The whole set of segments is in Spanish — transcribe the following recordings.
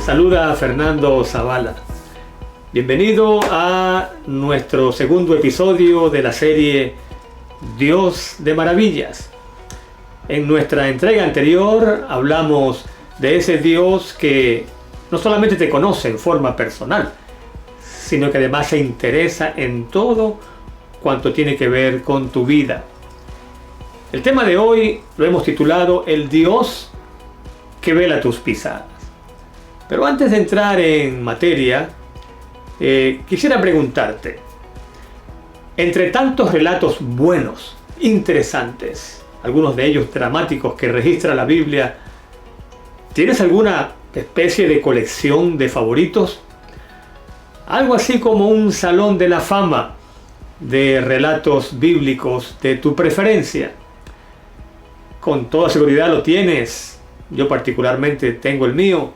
saluda a Fernando Zavala. Bienvenido a nuestro segundo episodio de la serie Dios de Maravillas. En nuestra entrega anterior hablamos de ese Dios que no solamente te conoce en forma personal, sino que además se interesa en todo cuanto tiene que ver con tu vida. El tema de hoy lo hemos titulado El Dios que vela tus pisadas. Pero antes de entrar en materia, quisiera preguntarte, entre tantos relatos buenos, interesantes, algunos de ellos dramáticos que registra la Biblia, ¿tienes alguna especie de colección de favoritos? Algo así como un salón de la fama de relatos bíblicos de tu preferencia. Con toda seguridad lo tienes. Yo particularmente tengo el mío.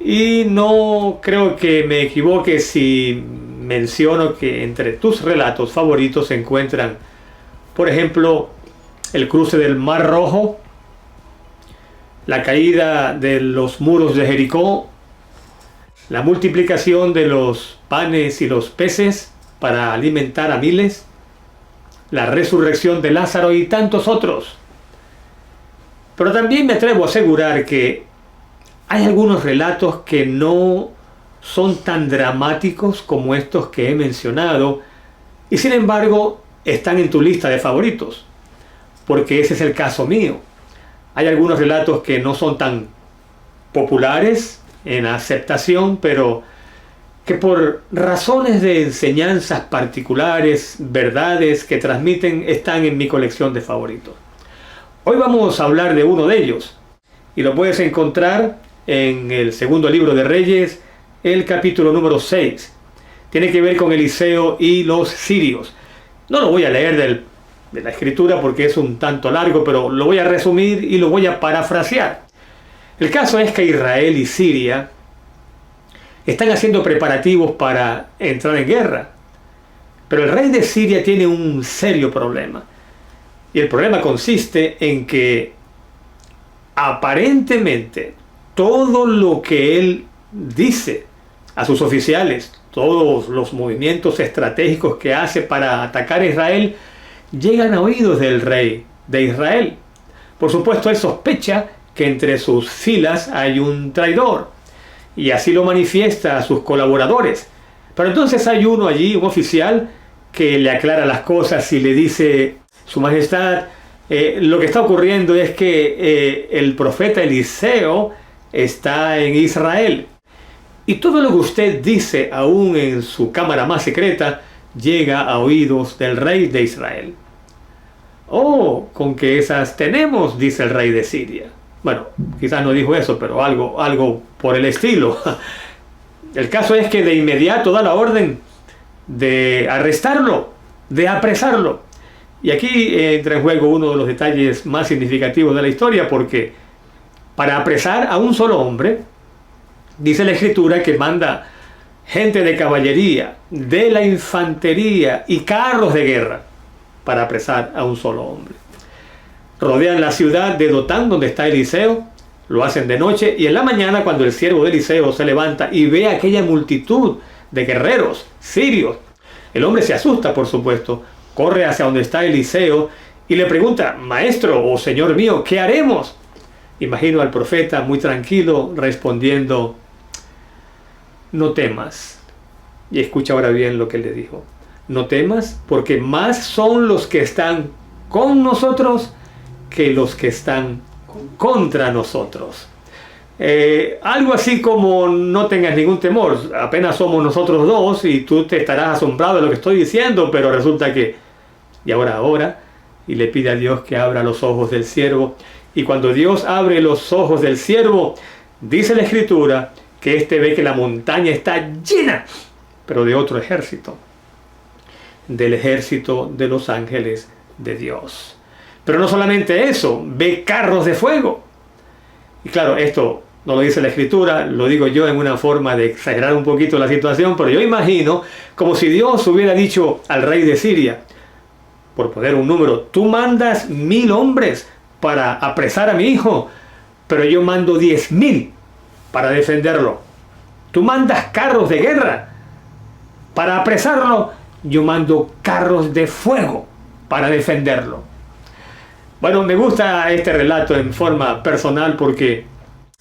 Y no creo que me equivoque si menciono que entre tus relatos favoritos se encuentran, por ejemplo, el cruce del Mar Rojo, la caída de los muros de Jericó, la multiplicación de los panes y los peces para alimentar a miles, la resurrección de Lázaro y tantos otros. Pero también me atrevo a asegurar que hay algunos relatos que no son tan dramáticos como estos que he mencionado y sin embargo están en tu lista de favoritos, porque ese es el caso mío. Hay algunos relatos que no son tan populares en aceptación, pero que por razones de enseñanzas particulares, verdades que transmiten, están en mi colección de favoritos. Hoy vamos a hablar de uno de ellos y lo puedes encontrar en el segundo libro de Reyes, el capítulo número 6. Tiene que ver con Eliseo y los sirios. No lo voy a leer de la escritura porque es un tanto largo, pero lo voy a resumir y lo voy a parafrasear. El caso es que Israel y Siria están haciendo preparativos para entrar en guerra. Pero el rey de Siria tiene un serio problema. Y el problema consiste en que aparentemente todo lo que él dice a sus oficiales, todos los movimientos estratégicos que hace para atacar a Israel, llegan a oídos del rey de Israel. Por supuesto, él sospecha que entre sus filas hay un traidor, y así lo manifiesta a sus colaboradores. Pero entonces hay uno allí, un oficial, que le aclara las cosas y le dice: Su Majestad, lo que está ocurriendo es que el profeta Eliseo está en Israel. Y todo lo que usted dice, aún en su cámara más secreta, llega a oídos del rey de Israel. Oh, con que esas tenemos, dice el rey de Siria. Bueno, quizás no dijo eso, pero algo por el estilo. El caso es que de inmediato da la orden de arrestarlo, de apresarlo. Y aquí entra en juego uno de los detalles más significativos de la historia, porque para apresar a un solo hombre, dice la escritura que manda gente de caballería, de la infantería y carros de guerra para apresar a un solo hombre. Rodean la ciudad de Dotán, donde está Eliseo, lo hacen de noche, y en la mañana, cuando el siervo de Eliseo se levanta y ve aquella multitud de guerreros sirios, el hombre se asusta, por supuesto, corre hacia donde está Eliseo y le pregunta: Maestro o Señor mío, ¿qué haremos? Imagino al profeta muy tranquilo respondiendo: No temas. Y escucha ahora bien lo que le dijo: No temas, porque más son los que están con nosotros que los que están contra nosotros. Algo así como: no tengas ningún temor, apenas somos nosotros dos y tú te estarás asombrado de lo que estoy diciendo, pero resulta que... Y ahora ora y le pide a Dios que abra los ojos del siervo. Y cuando Dios abre los ojos del siervo, dice la escritura que éste ve que la montaña está llena, pero de otro ejército, del ejército de los ángeles de Dios. Pero no solamente eso, ve carros de fuego. Y claro, esto no lo dice la escritura, lo digo yo en una forma de exagerar un poquito la situación, pero yo imagino como si Dios hubiera dicho al rey de Siria, por poner un número: tú mandas 1000 hombres para apresar a mi hijo, pero yo mando 10.000 para defenderlo. Tú mandas carros de guerra para apresarlo, yo mando carros de fuego para defenderlo. Bueno, me gusta este relato en forma personal porque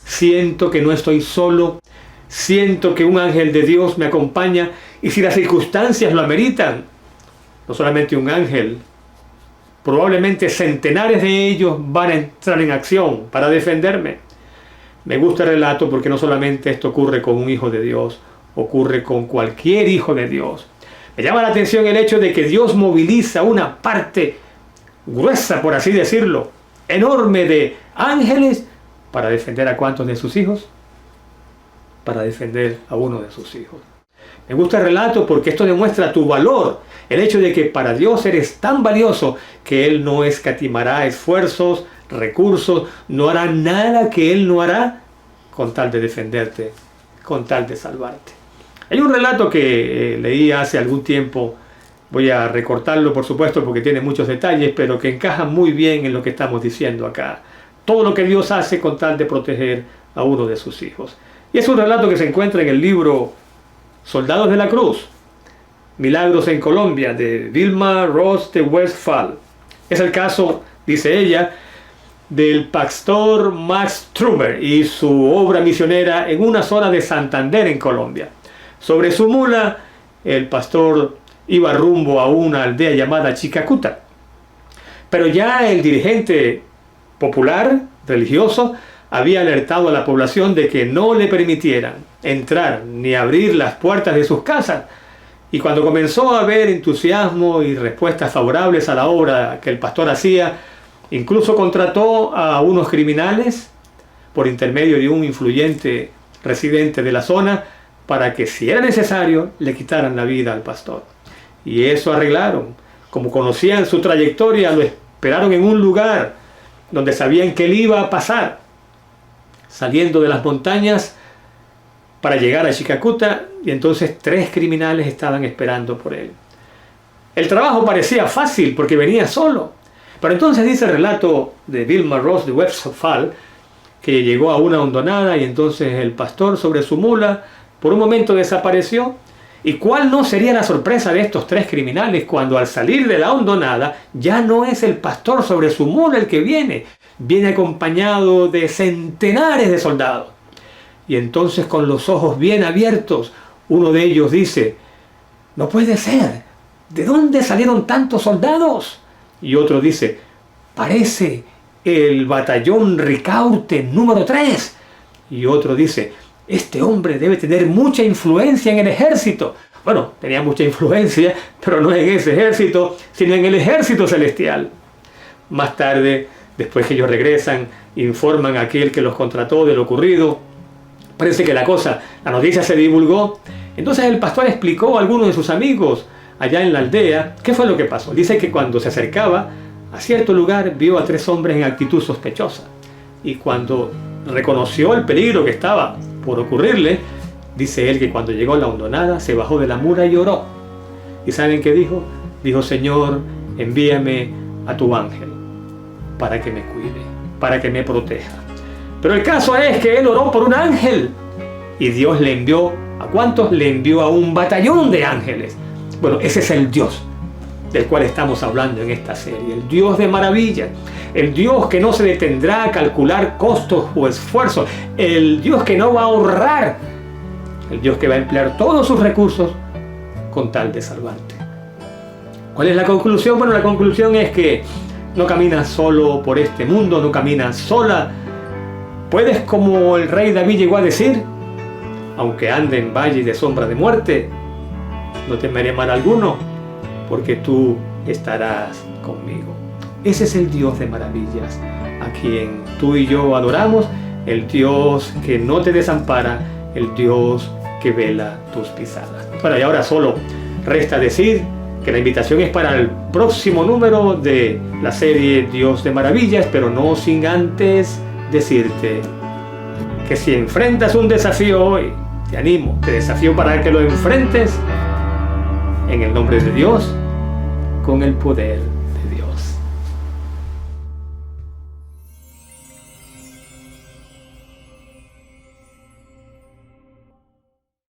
siento que no estoy solo, siento que un ángel de Dios me acompaña y si las circunstancias lo ameritan, no solamente un ángel, probablemente centenares de ellos van a entrar en acción para defenderme. Me gusta el relato porque no solamente esto ocurre con un hijo de Dios, ocurre con cualquier hijo de Dios. Me llama la atención el hecho de que Dios moviliza una parte gruesa, por así decirlo, enorme de ángeles para defender a cuántos de sus hijos, para defender a uno de sus hijos. Me gusta el relato porque esto demuestra tu valor, el hecho de que para Dios eres tan valioso que Él no escatimará esfuerzos, recursos, no hará nada que Él no hará con tal de defenderte, con tal de salvarte. Hay un relato que leí hace algún tiempo, voy a recortarlo por supuesto porque tiene muchos detalles, pero que encaja muy bien en lo que estamos diciendo acá. Todo lo que Dios hace con tal de proteger a uno de sus hijos. Y es un relato que se encuentra en el libro Soldados de la Cruz, Milagros en Colombia, de Vilma Ross de Westphal. Es el caso, dice ella, del pastor Max Trumer y su obra misionera en una zona de Santander, en Colombia. Sobre su mula, el pastor iba rumbo a una aldea llamada Chicacuta. Pero ya el dirigente popular, religioso, había alertado a la población de que no le permitieran entrar ni abrir las puertas de sus casas. Y cuando comenzó a haber entusiasmo y respuestas favorables a la obra que el pastor hacía, incluso contrató a unos criminales por intermedio de un influyente residente de la zona para que, si era necesario, le quitaran la vida al pastor. Y eso arreglaron. Como conocían su trayectoria, lo esperaron en un lugar donde sabían que él iba a pasar, saliendo de las montañas para llegar a Chicacuta, y entonces 3 criminales estaban esperando por él. El trabajo parecía fácil porque venía solo, pero entonces dice el relato de Vilma Ross de Westphal que llegó a una hondonada y entonces el pastor sobre su mula por un momento desapareció. ¿Y cuál no sería la sorpresa de estos 3 criminales cuando al salir de la hondonada ya no es el pastor sobre su mula el que viene acompañado de centenares de soldados? Y entonces, con los ojos bien abiertos, uno de ellos dice: no puede ser, ¿de dónde salieron tantos soldados? Y otro dice: parece el batallón Ricaurte número 3. Y otro dice: este hombre debe tener mucha influencia en el ejército. Bueno, tenía mucha influencia, pero no en ese ejército, sino en el ejército celestial. Más tarde, después que ellos regresan, informan a aquel que los contrató de lo ocurrido. Parece que la noticia se divulgó. Entonces el pastor explicó a algunos de sus amigos allá en la aldea qué fue lo que pasó. Dice que cuando se acercaba a cierto lugar vio a 3 hombres en actitud sospechosa. Y cuando reconoció el peligro que estaba por ocurrirle, dice él que cuando llegó a la hondonada se bajó de la mula y oró. ¿Y saben qué dijo? Dijo: Señor, envíame a tu ángel para que me cuide, para que me proteja. Pero el caso es que él oró por un ángel y Dios le envió, ¿a cuántos? Le envió a un batallón de ángeles. Bueno, ese es el Dios del cual estamos hablando en esta serie, el Dios de maravilla, el Dios que no se detendrá a calcular costos o esfuerzos, el Dios que no va a ahorrar, el Dios que va a emplear todos sus recursos con tal de salvarte. ¿Cuál es la conclusión? Bueno, la conclusión es que no caminas solo por este mundo, no caminas sola. Puedes, como el rey David llegó a decir: aunque ande en valle de sombra de muerte, no temeré mal alguno, porque tú estarás conmigo. Ese es el Dios de maravillas, a quien tú y yo adoramos, el Dios que no te desampara, el Dios que vela tus pisadas. Bueno, y ahora solo resta decir que la invitación es para el próximo número de la serie Dios de Maravillas, pero no sin antes decirte que si enfrentas un desafío hoy, te animo, te desafío para que lo enfrentes en el nombre de Dios, con el poder